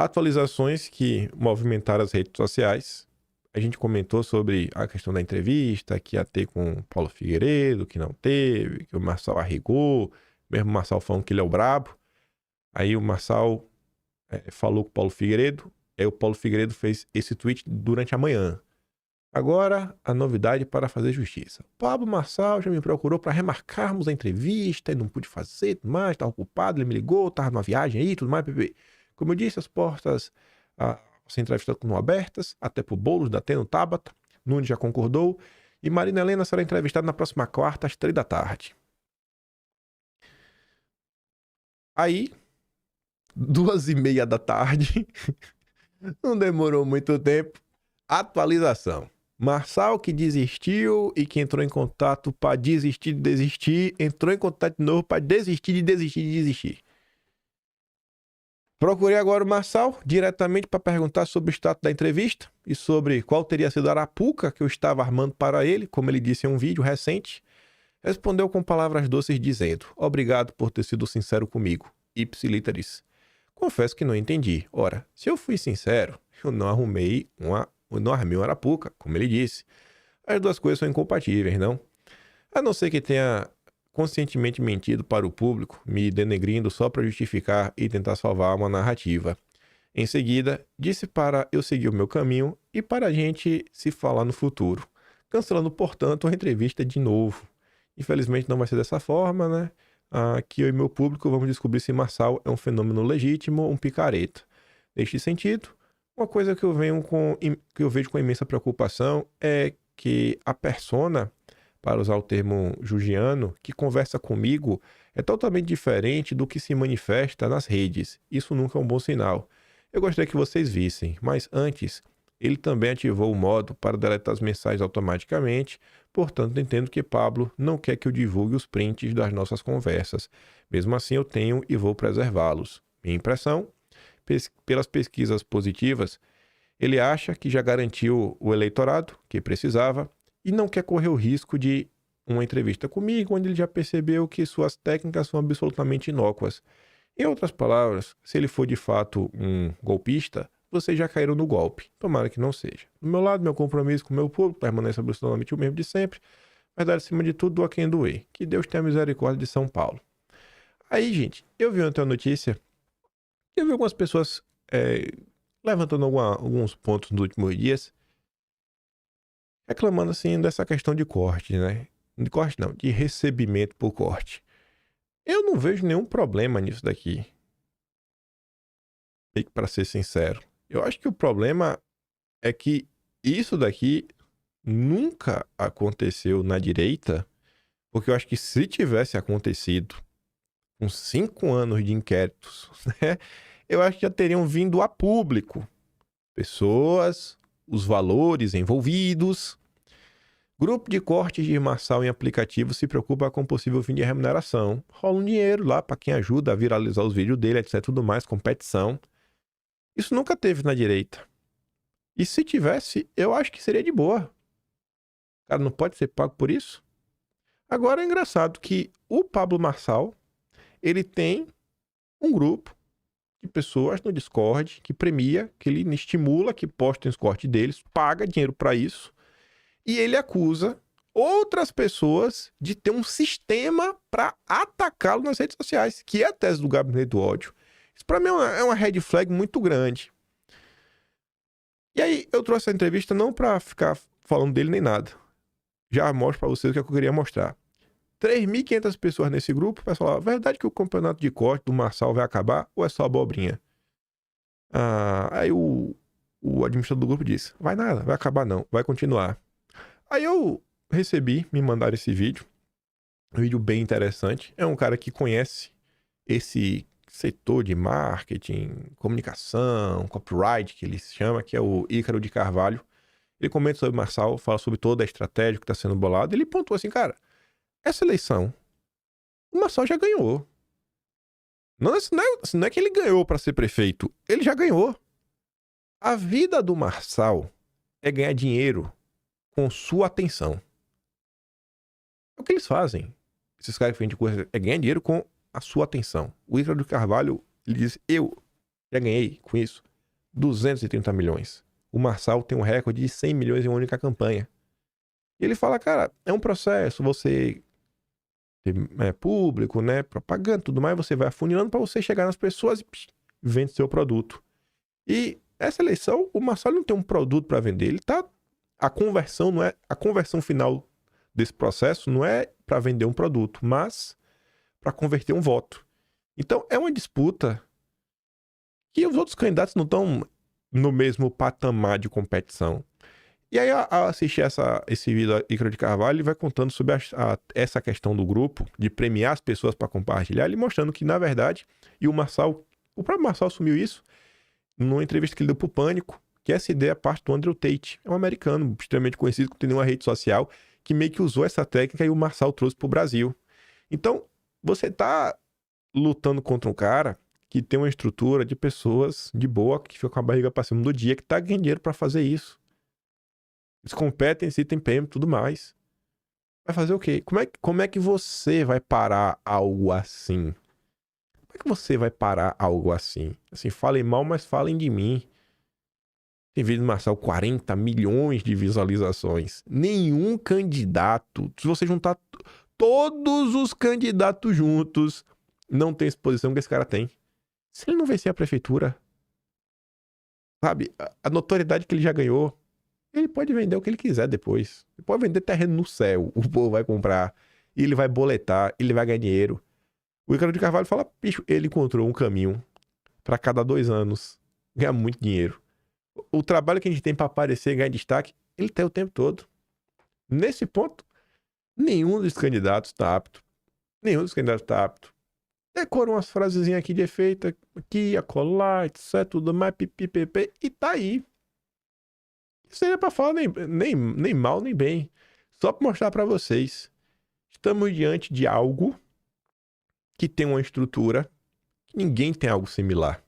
atualizações que movimentaram as redes sociais. A gente comentou sobre a questão da entrevista que ia ter com o Paulo Figueiredo, que não teve, que o Marçal arregou, mesmo o Marçal falando que ele é o brabo. Aí o Marçal falou com o Paulo Figueiredo, aí o Paulo Figueiredo fez esse tweet durante a manhã. Agora, a novidade para fazer justiça. Pablo Marçal já me procurou para remarcarmos a entrevista e não pude fazer, tudo mais, estava ocupado, ele me ligou, estava numa viagem aí, tudo mais, bebê. Como eu disse, as portas sem entrevista continuam abertas, até pro Boulos, da Teno, Tabata. Nunes já concordou. E Marina Helena será entrevistada na próxima quarta, às 3 da tarde. Aí, 2h30 da tarde, não demorou muito tempo, atualização. Marçal, que desistiu e que entrou em contato para desistir de desistir, entrou em contato de novo para desistir de desistir de desistir. Procurei agora o Marçal diretamente para perguntar sobre o status da entrevista e sobre qual teria sido a arapuca que eu estava armando para ele, como ele disse em um vídeo recente. Respondeu com palavras doces dizendo: obrigado por ter sido sincero comigo, ipsilíteris. Confesso que não entendi. Ora, se eu fui sincero, eu não armei uma arapuca, como ele disse. As duas coisas são incompatíveis, não? A não ser que tenha conscientemente mentido para o público, me denegrindo só para justificar e tentar salvar uma narrativa. Em seguida, disse para eu seguir o meu caminho e para a gente se falar no futuro, cancelando, portanto, a entrevista de novo. Infelizmente não vai ser dessa forma, né? Que eu e meu público vamos descobrir se Marçal é um fenômeno legítimo ou um picareta. Neste sentido, uma coisa que eu vejo com imensa preocupação é que a persona, para usar o termo jugiano, que conversa comigo é totalmente diferente do que se manifesta nas redes. Isso nunca é um bom sinal. Eu gostaria que vocês vissem, mas antes, ele também ativou o modo para deletar as mensagens automaticamente, portanto entendo que Pablo não quer que eu divulgue os prints das nossas conversas. Mesmo assim eu tenho e vou preservá-los. Minha impressão, pelas pesquisas positivas, ele acha que já garantiu o eleitorado que precisava, e não quer correr o risco de uma entrevista comigo, onde ele já percebeu que suas técnicas são absolutamente inócuas. Em outras palavras, se ele for de fato um golpista, vocês já caíram no golpe. Tomara que não seja. Do meu lado, meu compromisso com o meu público permanece absolutamente o mesmo de sempre. Verdade acima de tudo, doa quem doer. Que Deus tenha misericórdia de São Paulo. Aí, gente, eu vi ontem a notícia, eu vi algumas pessoas levantando alguns pontos nos últimos dias, reclamando assim dessa questão de corte, né? De corte não, de recebimento por corte. Eu não vejo nenhum problema nisso daqui. E para ser sincero, eu acho que o problema é que isso daqui nunca aconteceu na direita, porque eu acho que se tivesse acontecido com 5 anos de inquéritos, né, eu acho que já teriam vindo a público pessoas, os valores envolvidos. Grupo de cortes de Marçal em aplicativo se preocupa com possível fim de remuneração. Rola um dinheiro lá para quem ajuda a viralizar os vídeos dele, etc. Tudo mais, competição. Isso nunca teve na direita. E se tivesse, eu acho que seria de boa. O cara não pode ser pago por isso? Agora é engraçado que o Pablo Marçal, ele tem um grupo de pessoas no Discord que premia, que ele estimula, que postem os cortes deles, paga dinheiro para isso. E ele acusa outras pessoas de ter um sistema para atacá-lo nas redes sociais, que é a tese do gabinete do ódio. Isso para mim é uma red flag muito grande. E aí eu trouxe essa entrevista não para ficar falando dele nem nada. Já mostro para vocês o que eu queria mostrar. 3.500 pessoas nesse grupo. O pessoal fala: verdade que o campeonato de corte do Marçal vai acabar ou é só abobrinha? Aí o administrador do grupo disse: vai nada, vai acabar não, vai continuar. Aí eu me mandaram esse vídeo. Um vídeo bem interessante. É um cara que conhece esse setor de marketing, comunicação, copyright, que ele se chama, que é o Ícaro de Carvalho. Ele comenta sobre o Marçal, fala sobre toda a estratégia que está sendo bolada. Ele pontuou assim: cara, essa eleição, o Marçal já ganhou. Não é que ele ganhou para ser prefeito, ele já ganhou. A vida do Marçal é ganhar dinheiro com sua atenção. É o que eles fazem. Esses caras que vendem coisa é ganhar dinheiro com a sua atenção. O Ícaro de Carvalho, ele diz: eu já ganhei com isso. 230 milhões. O Marçal tem um recorde de 100 milhões em uma única campanha. E ele fala, cara, é um processo, você ter público, né, propaganda, tudo mais, você vai afunilando para você chegar nas pessoas e vende seu produto. E essa eleição, o Marçal não tem um produto para vender, ele tá... A conversão não é... A conversão final desse processo não é para vender um produto, mas para converter um voto. Então, é uma disputa que os outros candidatos não estão no mesmo patamar de competição. E aí, ao assistir esse vídeo da Ícaro de Carvalho, ele vai contando sobre essa questão do grupo, de premiar as pessoas para compartilhar, ele mostrando que, na verdade, e o próprio Marçal assumiu isso numa entrevista que ele deu pro Pânico, que essa ideia é parte do Andrew Tate, é um americano extremamente conhecido, que tem uma rede social, que meio que usou essa técnica e o Marçal trouxe pro Brasil. Então, você tá lutando contra um cara que tem uma estrutura de pessoas de boa, que fica com a barriga pra cima do dia, que tá ganhando dinheiro pra fazer isso. Eles competem, se tem prêmio e tudo mais. Vai fazer o quê? Como é que você vai parar algo assim? Como é que você vai parar algo assim? Assim, falem mal, mas falem de mim. Tem vídeo do Marçal, 40 milhões de visualizações. Nenhum candidato, se você juntar todos os candidatos juntos, não tem exposição que esse cara tem. Se ele não vencer a prefeitura, sabe, a notoriedade que ele já ganhou, ele pode vender o que ele quiser depois. Ele pode vender terreno no céu, o povo vai comprar, e ele vai boletar, ele vai ganhar dinheiro. O Ícaro de Carvalho fala, bicho, ele encontrou um caminho para cada 2 anos ganhar muito dinheiro. O trabalho que a gente tem para aparecer e ganhar destaque, ele tem o tempo todo. Nesse ponto, nenhum dos candidatos está apto. Nenhum dos candidatos está apto. Decora umas frasezinhas aqui de efeito, aqui, acolá, etc, tudo mais, pipipepe, e tá aí. Isso aí não é pra falar nem mal, nem bem. Só pra mostrar pra vocês. Estamos diante de algo que tem uma estrutura que ninguém tem algo similar.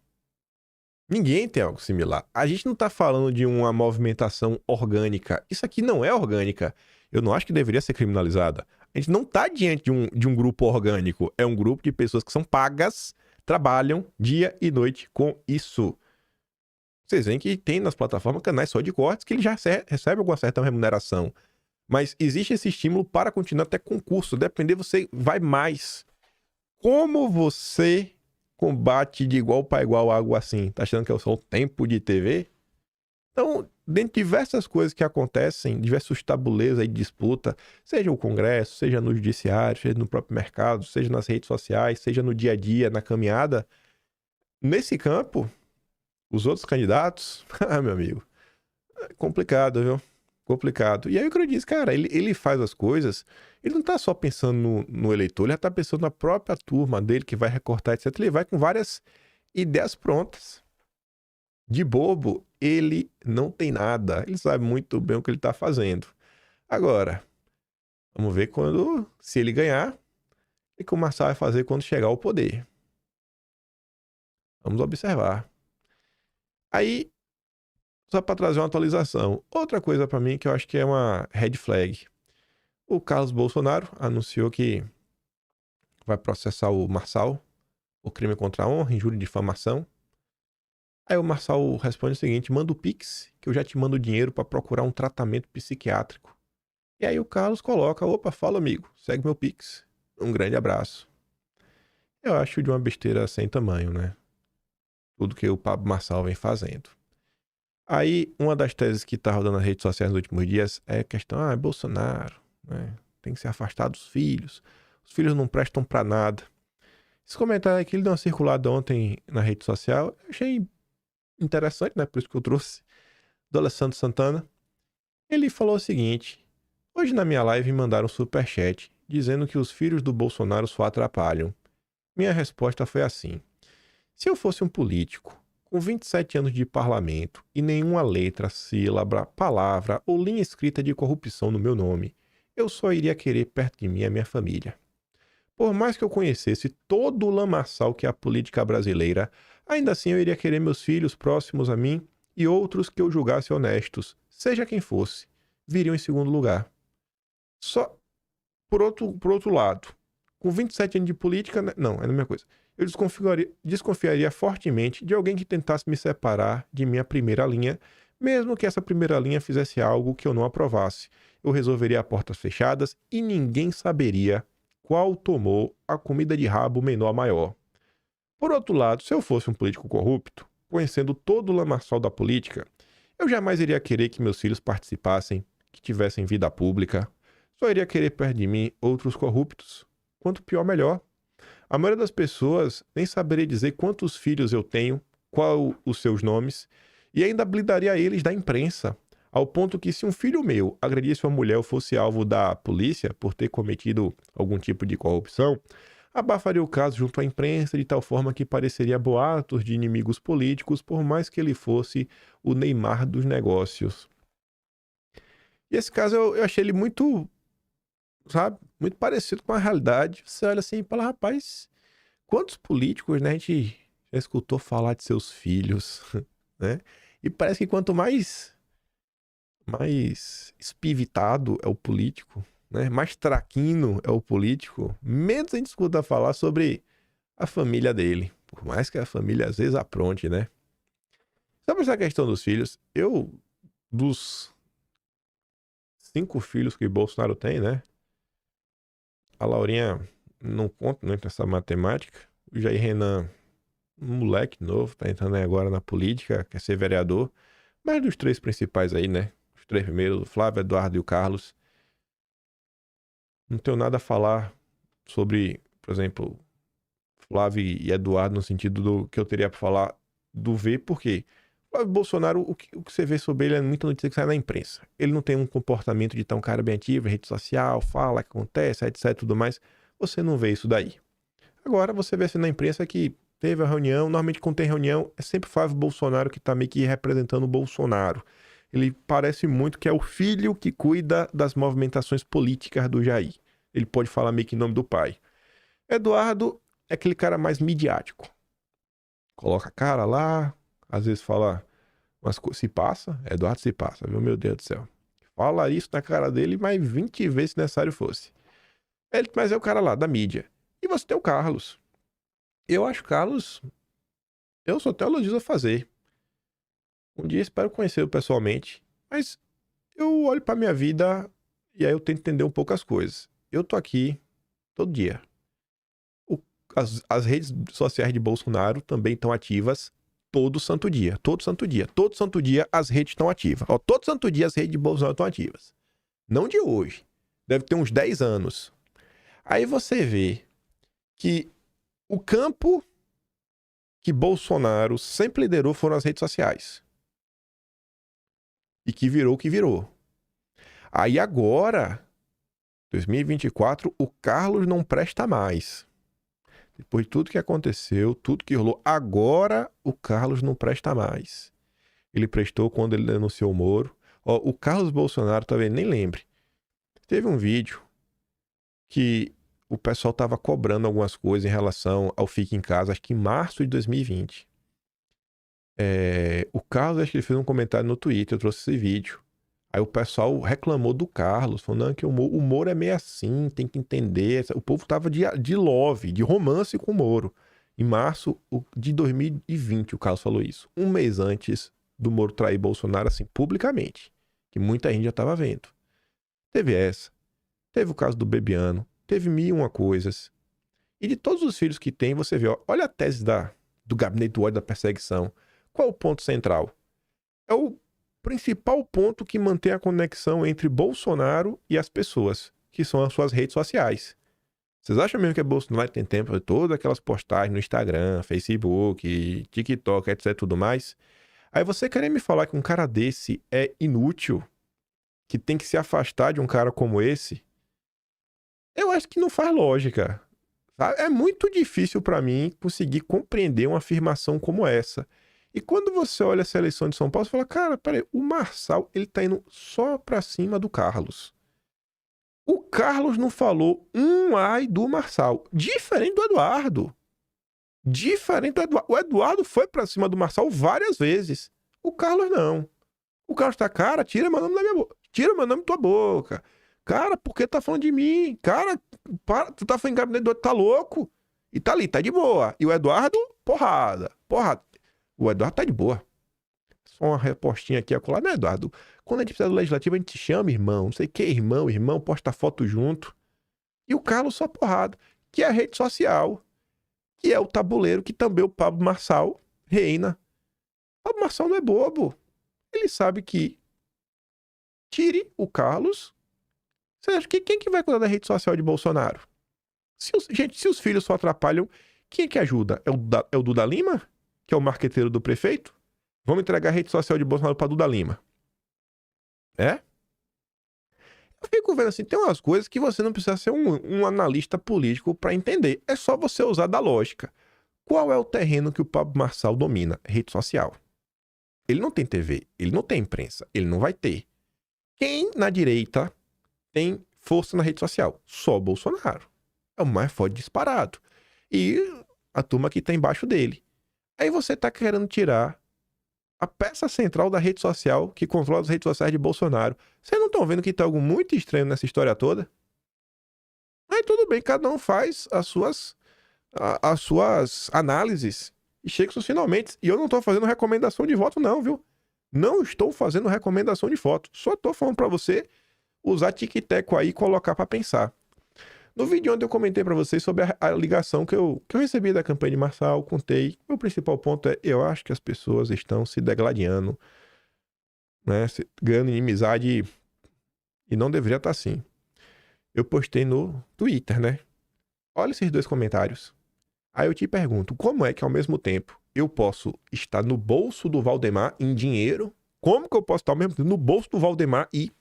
Ninguém tem algo similar. A gente não tá falando de uma movimentação orgânica. Isso aqui não é orgânica. Eu não acho que deveria ser criminalizada. A gente não tá diante de um grupo orgânico. É um grupo de pessoas que são pagas, trabalham dia e noite com isso. Vocês veem que tem nas plataformas canais só de cortes que ele já recebe alguma certa remuneração. Mas existe esse estímulo para continuar até concurso. Depender, você vai mais. Como você combate de igual para igual algo assim? Tá achando que é só o tempo de TV? Então, dentre diversas coisas que acontecem, diversos tabuleiros aí de disputa, seja o Congresso, seja no Judiciário, seja no próprio mercado, seja nas redes sociais, seja no dia a dia, na caminhada, nesse campo, os outros candidatos, meu amigo, é complicado, viu? Complicado. E aí o que eu disse, cara, ele faz as coisas, ele não tá só pensando no eleitor, ele já tá pensando na própria turma dele que vai recortar, etc. Ele vai com várias ideias prontas. De bobo, ele não tem nada. Ele sabe muito bem o que ele tá fazendo. Agora, vamos ver se ele ganhar, o que o Marçal vai fazer quando chegar ao poder. Vamos observar. Aí, só para trazer uma atualização. Outra coisa para mim que eu acho que é uma red flag. O Carlos Bolsonaro anunciou que vai processar o Marçal, o crime contra a honra, injúria e difamação. Aí o Marçal responde o seguinte, manda o Pix, que eu já te mando dinheiro para procurar um tratamento psiquiátrico. E aí o Carlos coloca, opa, fala amigo, segue meu Pix. Um grande abraço. Eu acho de uma besteira sem tamanho, né? Tudo que o Pablo Marçal vem fazendo. Aí, uma das teses que tá rodando nas redes sociais nos últimos dias é a questão, é Bolsonaro, né? Tem que se afastar dos filhos. Os filhos não prestam pra nada. Esse comentário aqui, ele deu uma circulada ontem na rede social. Eu achei interessante, né? Por isso que eu trouxe. Do Alessandro Santana. Ele falou o seguinte. Hoje na minha live me mandaram um superchat dizendo que os filhos do Bolsonaro só atrapalham. Minha resposta foi assim. Se eu fosse um político com 27 anos de parlamento e nenhuma letra, sílaba, palavra ou linha escrita de corrupção no meu nome, eu só iria querer perto de mim a minha família. Por mais que eu conhecesse todo o lamaçal que é a política brasileira, ainda assim eu iria querer meus filhos próximos a mim e outros que eu julgasse honestos, seja quem fosse, viriam em segundo lugar. Só por outro lado, com 27 anos de política, não, é a mesma coisa. eu desconfiaria fortemente de alguém que tentasse me separar de minha primeira linha, mesmo que essa primeira linha fizesse algo que eu não aprovasse. Eu resolveria a portas fechadas e ninguém saberia qual tomou a comida de rabo menor maior. Por outro lado, se eu fosse um político corrupto, conhecendo todo o lamaçal da política, eu jamais iria querer que meus filhos participassem, que tivessem vida pública. Só iria querer perto de mim outros corruptos. Quanto pior, melhor. A maioria das pessoas nem saberia dizer quantos filhos eu tenho, qual os seus nomes, e ainda blindaria eles da imprensa, ao ponto que se um filho meu agredisse uma mulher ou fosse alvo da polícia por ter cometido algum tipo de corrupção, abafaria o caso junto à imprensa de tal forma que pareceria boatos de inimigos políticos, por mais que ele fosse o Neymar dos negócios. E esse caso eu achei ele muito, sabe, muito parecido com a realidade. Você olha assim e fala, rapaz, quantos políticos, né, a gente já escutou falar de seus filhos, né? E parece que quanto mais espivitado é o político, né? Mais traquino é o político, menos a gente escuta falar sobre a família dele. Por mais que a família às vezes apronte, né? Sobre essa questão dos filhos, dos 5 filhos que Bolsonaro tem, né? A Laurinha não conta muito nessa matemática. O Jair Renan, um moleque novo, tá entrando aí agora na política, quer ser vereador. Mas dos 3 principais aí, né? Os 3 primeiros, o Flávio, Eduardo e o Carlos. Não tenho nada a falar sobre, por exemplo, Flávio e Eduardo, no sentido do que eu teria para falar do V, porque Flávio Bolsonaro, o que você vê sobre ele é muita notícia que sai na imprensa. Ele não tem um comportamento de tão cara bem ativo em rede social, fala o que acontece, etc, tudo mais. Você não vê isso daí. Agora, você vê assim na imprensa que teve a reunião, normalmente quando tem reunião, é sempre Flávio Bolsonaro que tá meio que representando o Bolsonaro. Ele parece muito que é o filho que cuida das movimentações políticas do Jair. Ele pode falar meio que em nome do pai. Eduardo é aquele cara mais midiático. Coloca a cara lá, às vezes fala umas coisas. Se passa, Eduardo se passa, viu? Meu Deus do céu. Fala isso na cara dele mais 20 vezes se necessário fosse. Mas é o cara lá, da mídia. E você tem o Carlos. Eu acho Carlos... Eu só tenho elogios a fazer. Um dia espero conhecê-lo pessoalmente. Mas eu olho pra minha vida e aí eu tento entender um pouco as coisas. Eu tô aqui todo dia. As redes sociais de Bolsonaro também estão ativas todo santo dia. Todo santo dia. Todo santo dia as redes estão ativas. Ó, todo santo dia as redes de Bolsonaro estão ativas. Não de hoje. Deve ter uns 10 anos. Aí você vê que o campo que Bolsonaro sempre liderou foram as redes sociais. E que virou o que virou. Aí agora, 2024, o Carlos não presta mais. Depois de tudo que aconteceu, tudo que rolou, agora o Carlos não presta mais. Ele prestou quando ele denunciou o Moro. Ó, o Carlos Bolsonaro, talvez nem lembre. Teve um vídeo que o pessoal tava cobrando algumas coisas em relação ao Fique em Casa, acho que em março de 2020. O Carlos, acho que ele fez um comentário no Twitter, eu trouxe esse vídeo. Aí o pessoal reclamou do Carlos, falando que o Moro é meio assim, tem que entender. O povo tava de love, de romance com o Moro. Em março de 2020, o Carlos falou isso. Um mês antes do Moro trair Bolsonaro, assim, publicamente. Que muita gente já tava vendo. Teve essa. Teve o caso do Bebiano. Teve 1001 coisas. E de todos os filhos que tem, você vê, ó, olha a tese do gabinete do ódio da perseguição. Qual é o ponto central? É o principal ponto que mantém a conexão entre Bolsonaro e as pessoas, que são as suas redes sociais. Vocês acham mesmo que Bolsonaro tem tempo para todas aquelas postagens no Instagram, Facebook, TikTok, etc, tudo mais? Aí você querer me falar que um cara desse é inútil, que tem que se afastar de um cara como esse, eu acho que não faz lógica. Sabe? É muito difícil para mim conseguir compreender uma afirmação como essa. E quando você olha essa eleição de São Paulo, você fala, cara, peraí, o Marçal, ele tá indo só pra cima do Carlos. O Carlos não falou um ai do Marçal. Diferente do Eduardo. Diferente do Eduardo. O Eduardo foi pra cima do Marçal várias vezes. O Carlos não. O Carlos tá, cara, tira meu nome da minha boca. Tira meu nome da tua boca. Cara, por que tá falando de mim? Cara, para, tu tá falando em gabinete do outro, tá louco? E tá ali, tá de boa. E o Eduardo, porrada. O Eduardo tá de boa. Só uma repostinha aqui, acolá. Não, Eduardo, quando a gente precisa do legislativo, a gente te chama, irmão. Não sei o que, irmão, posta foto junto. E o Carlos só porrada. Que é a rede social. Que é o tabuleiro que também o Pablo Marçal reina. O Pablo Marçal não é bobo. Ele sabe que tire o Carlos. Você acha que quem que vai cuidar da rede social de Bolsonaro? Gente, se os filhos só atrapalham, quem é que ajuda? É o Duda Lima? Que é o marqueteiro do prefeito? Vamos entregar a rede social de Bolsonaro para Duda Lima. É? Eu fico vendo assim, tem umas coisas que você não precisa ser um analista político para entender. É só você usar da lógica. Qual é o terreno que o Pablo Marçal domina? Rede social. Ele não tem TV, ele não tem imprensa, ele não vai ter. Quem na direita tem força na rede social? Só o Bolsonaro. É o mais forte disparado. E a turma que tá embaixo dele. Aí você tá querendo tirar a peça central da rede social que controla as redes sociais de Bolsonaro. Vocês não estão vendo que tem algo muito estranho nessa história toda? Aí tudo bem, cada um faz as suas análises e chega aos seus finalmente. E eu não tô fazendo recomendação de voto não, viu? Não estou fazendo recomendação de voto. Só tô falando pra você usar tic-teco aí e colocar pra pensar. No vídeo onde eu comentei pra vocês sobre a ligação que eu recebi da campanha de Marçal, contei. O principal ponto é, eu acho que as pessoas estão se degladiando, né? Ganhando inimizade e não deveria estar assim. Eu postei no Twitter, né? Olha esses dois comentários. Aí eu te pergunto, como é que ao mesmo tempo eu posso estar no bolso do Valdemar em dinheiro? Como que eu posso estar ao mesmo tempo no bolso do Valdemar e...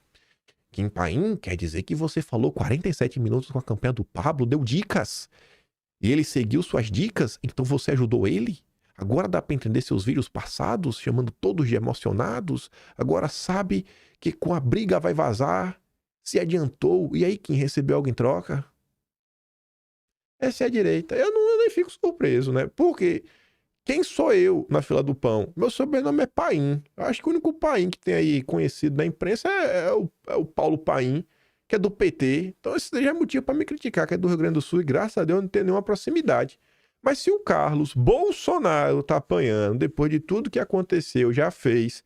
Kim Paim, quer dizer que você falou 47 minutos com a campanha do Pablo, deu dicas. E ele seguiu suas dicas, então você ajudou ele? Agora dá pra entender seus vídeos passados, chamando todos de emocionados? Agora sabe que com a briga vai vazar? Se adiantou, e aí quem recebeu algo em troca? Essa é a direita. Eu nem fico surpreso, né? Porque quem sou eu na fila do pão? Meu sobrenome é Paim. Eu acho que o único Paim que tem aí conhecido na imprensa é o Paulo Paim, que é do PT. Então esse já é motivo pra me criticar, que é do Rio Grande do Sul, e graças a Deus não tem nenhuma proximidade. Mas se o Carlos Bolsonaro tá apanhando, depois de tudo que aconteceu, já fez,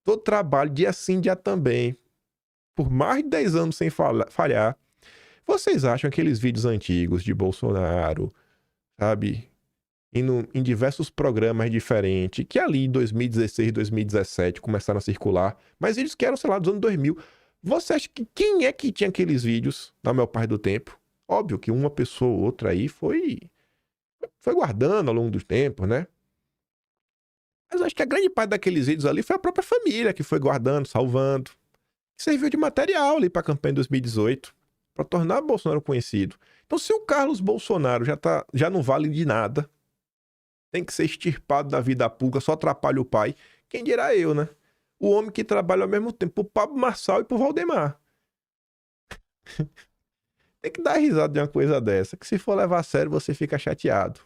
todo trabalho, dia sim, dia também, por mais de 10 anos sem falhar, vocês acham que aqueles vídeos antigos de Bolsonaro, sabe, em diversos programas diferentes, que ali em 2016, 2017 começaram a circular, mas vídeos que eram, sei lá, dos anos 2000. Você acha que quem é que tinha aqueles vídeos na maior parte do tempo? Óbvio que uma pessoa ou outra aí foi guardando ao longo dos tempos, né? Mas acho que a grande parte daqueles vídeos ali foi a própria família que foi guardando, salvando, que serviu de material ali para a campanha de 2018, para tornar Bolsonaro conhecido. Então, se o Carlos Bolsonaro já não vale de nada, tem que ser extirpado da vida pública, só atrapalha o pai, quem dirá eu, né? O homem que trabalha ao mesmo tempo pro Pablo Marçal e pro Valdemar. Tem que dar risada de uma coisa dessa, que se for levar a sério, você fica chateado.